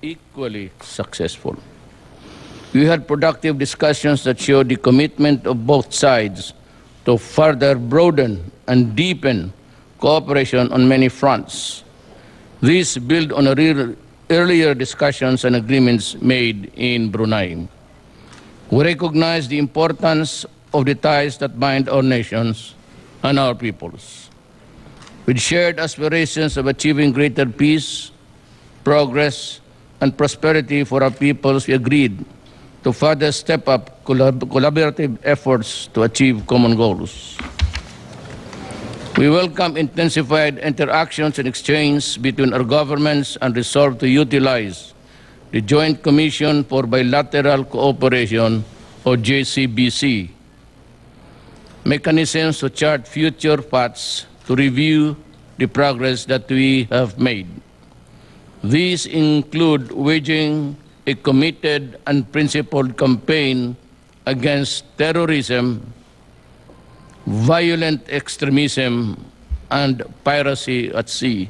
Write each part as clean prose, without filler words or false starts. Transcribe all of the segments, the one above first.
equally successful. We had productive discussions that showed the commitment of both sides to further broaden and deepen cooperation on many fronts. These build on earlier discussions and agreements made in Brunei. We recognize the importance of the ties that bind our nations and our peoples. With shared aspirations of achieving greater peace, progress, and prosperity for our peoples, we agreed to further step up collaborative efforts to achieve common goals. We welcome intensified interactions and exchange between our governments and resolve to utilize the Joint Commission for Bilateral Cooperation, or JCBC, mechanisms to chart future paths to review the progress that we have made. These include waging a committed and principled campaign against terrorism, violent extremism, and piracy at sea.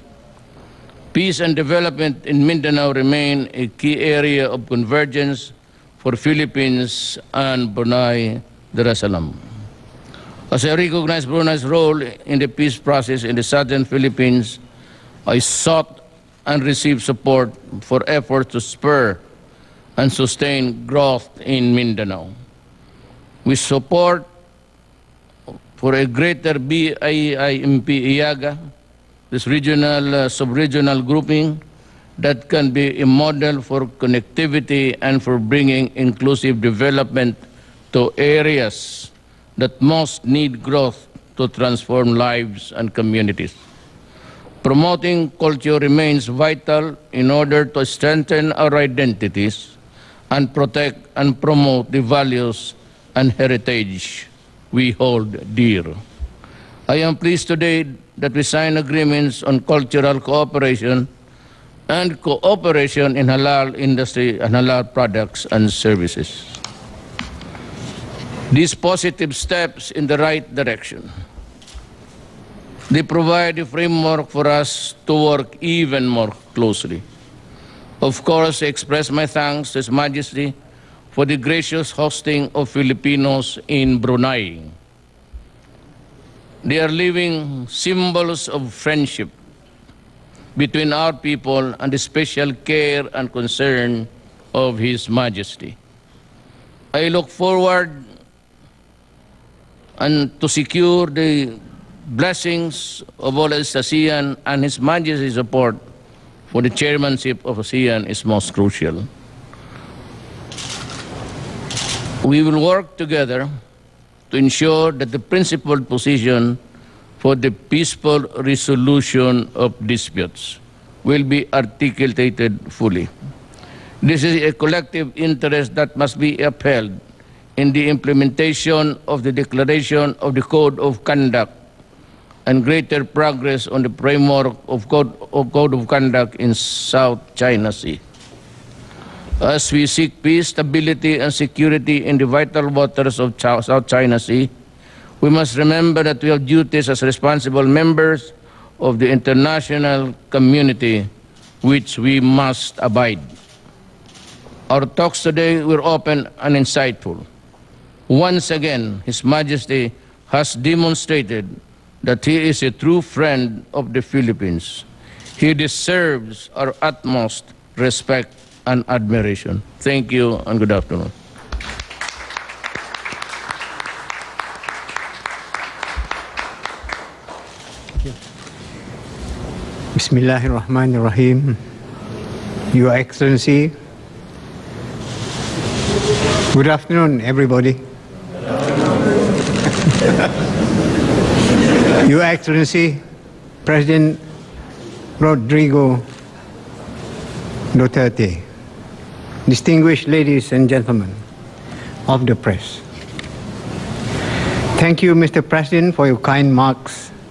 Peace and development in Mindanao remain a key area of convergence for Philippines and Brunei Darussalam. As I recognize Brunei's role in the peace process in the southern Philippines, I sought and received support for efforts to spur and sustain growth in Mindanao. We support for a greater BIIMP-IAGA, this regional, sub-regional grouping that can be a model for connectivity and for bringing inclusive development to areas that most need growth to transform lives and communities. Promoting culture remains vital in order to strengthen our identities and protect and promote the values and heritage we hold dear. I am pleased today that we sign agreements on cultural cooperation and cooperation in halal industry and halal products and services. These positive steps in the right direction. They provide a framework for us to work even more closely. Of course, I express my thanks to His Majesty for the gracious hosting of Filipinos in Brunei. They are living symbols of friendship between our people and the special care and concern of His Majesty. I look forward to secure the blessings of all as ASEAN, and His Majesty's support for the chairmanship of ASEAN is most crucial. We will work together to ensure that the principled position for the peaceful resolution of disputes will be articulated fully. This is a collective interest that must be upheld in the implementation of the Declaration of the Code of Conduct and greater progress on the framework of Code of Conduct in South China Sea. As we seek peace, stability, and security in the vital waters of South China Sea, we must remember that we have duties as responsible members of the international community, which we must abide. Our talks today were open and insightful. Once again, His Majesty has demonstrated that he is a true friend of the Philippines. He deserves our utmost respect and admiration. Thank you and good afternoon. Bismillahirrahmanirrahim. Your Excellency, good afternoon, everybody. Your Excellency, President Rodrigo Duterte, distinguished ladies and gentlemen of the press. Thank you, Mr. President, for your kind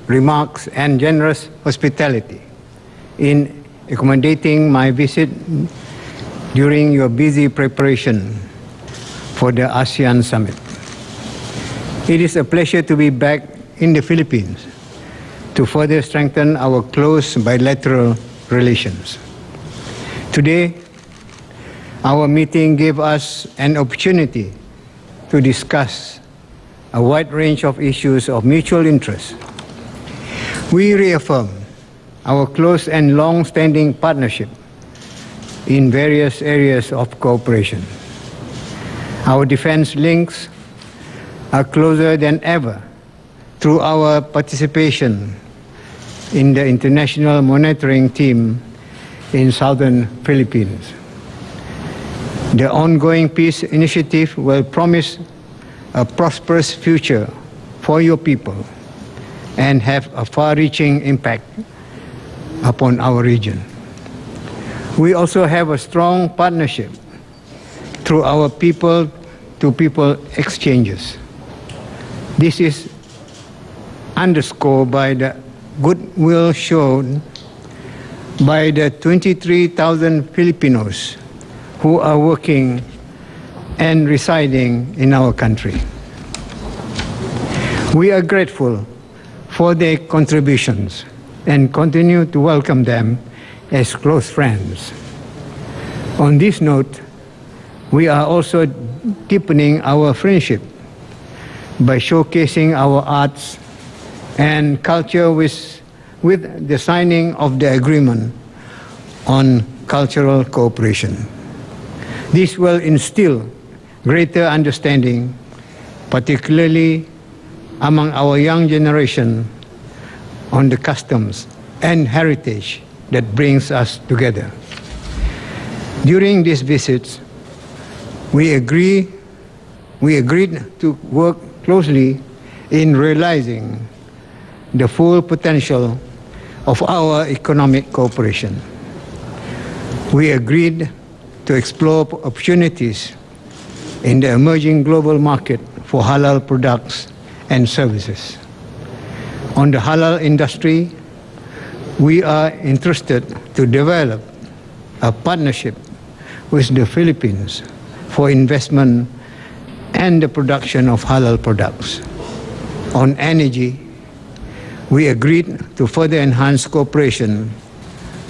remarks and generous hospitality in accommodating my visit during your busy preparation for the ASEAN Summit. It is a pleasure to be back in the Philippines to further strengthen our close bilateral relations. Today, Our meeting gave us an opportunity to discuss a wide range of issues of mutual interest. We reaffirm our close and long-standing partnership in various areas of cooperation. Our defense links are closer than ever through our participation in the International Monitoring Team in southern Philippines. The ongoing peace initiative will promise a prosperous future for your people and have a far-reaching impact upon our region. We also have a strong partnership through our people-to-people exchanges. This is underscored by the goodwill shown by the 23,000 Filipinos who are working and residing in our country. We are grateful for their contributions and continue to welcome them as close friends. On this note, we are also deepening our friendship by showcasing our arts and culture with the signing of the agreement on cultural cooperation. This will instill greater understanding, particularly among our young generation, on the customs and heritage that brings us together. During these visits, we agreed to work closely in realizing the full potential of our economic cooperation. We agreed to explore opportunities in the emerging global market for halal products and services. On the halal industry, we are interested to develop a partnership with the Philippines for investment and the production of halal products. On energy, we agreed to further enhance cooperation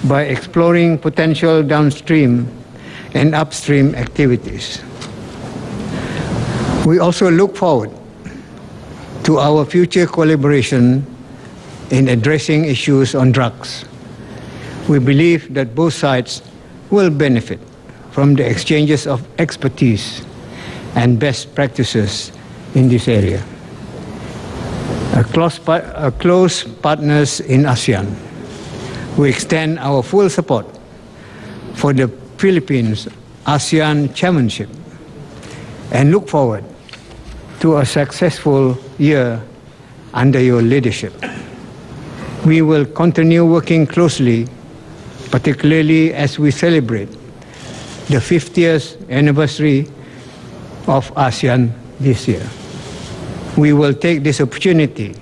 by exploring potential downstream and upstream activities. We also look forward to our future collaboration in addressing issues on drugs. We believe that both sides will benefit from the exchanges of expertise and best practices in this area. A close partners in ASEAN, we extend our full support for the Philippines ASEAN chairmanship and look forward to a successful year under your leadership. We will continue working closely, particularly as we celebrate the 50th anniversary of ASEAN this year. We will take this opportunity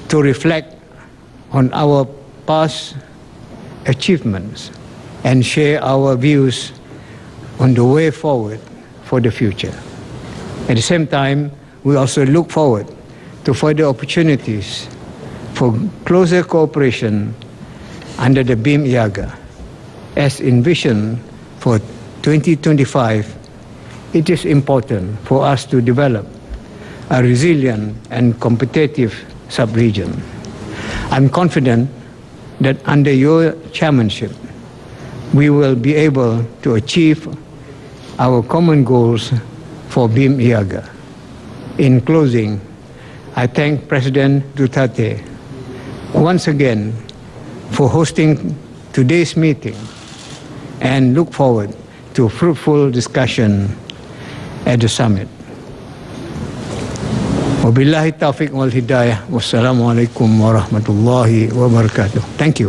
to reflect on our past achievements and share our views on the way forward for the future. At the same time, we also look forward to further opportunities for closer cooperation under the BIM-IAGA. As envisioned for 2025, it is important for us to develop a resilient and competitive sub-region. I'm confident that under your chairmanship, we will be able to achieve our common goals for BIM-IAGA. In closing, I thank President Duterte once again for hosting today's meeting and look forward to fruitful discussion at the summit. Wabillahi taufiq wal hidayah. Wassalamualaikum warahmatullahi wabarakatuh. Thank you.